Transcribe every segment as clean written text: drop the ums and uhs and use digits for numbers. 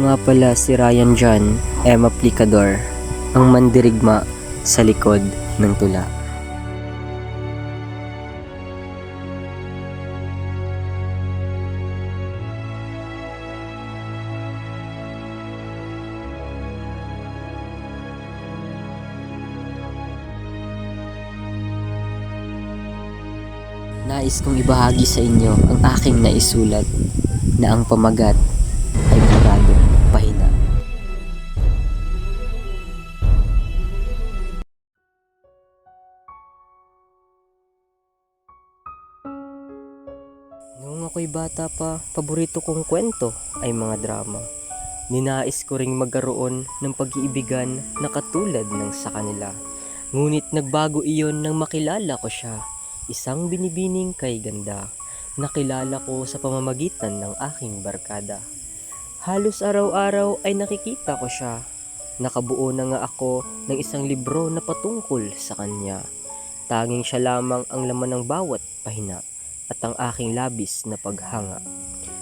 nga pala si Ryan John M. Aplicador, ang mandirigma sa likod ng tula. Nais kong ibahagi sa inyo ang aking naisulat na ang pamagat ay Buradong Pahina. Noong ako'y bata pa, paborito kong kwento ay mga drama. Ninais ko ring magkaroon ng pag-iibigan na katulad ng sa kanila. Ngunit nagbago iyon nang makilala ko siya, isang binibining kay ganda. Nakilala ko sa pamamagitan ng aking barkada. Halos araw-araw ay nakikita ko siya. Nakabuo na nga ako ng isang libro na patungkol sa kanya. Tanging siya lamang ang laman ng bawat pahina at ang aking labis na paghanga.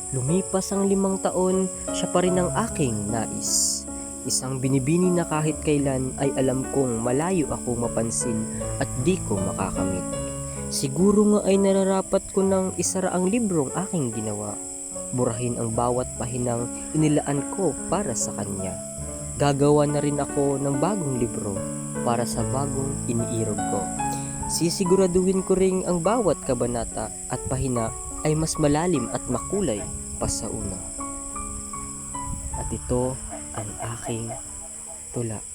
Lumipas ang 5 taon, siya pa rin ang aking nais. Isang binibini na kahit kailan ay alam kong malayo ako mapansin at di ko makakamit. Siguro nga ay nararapat ko ng isara ang librong aking ginawa. Burahin ang bawat pahinang inilaan ko para sa kanya. Gagawa na rin ako ng bagong libro para sa bagong iniirog ko. Sisiguraduhin ko ring ang bawat kabanata at pahina ay mas malalim at makulay pa sa una. At ito ang aking tula.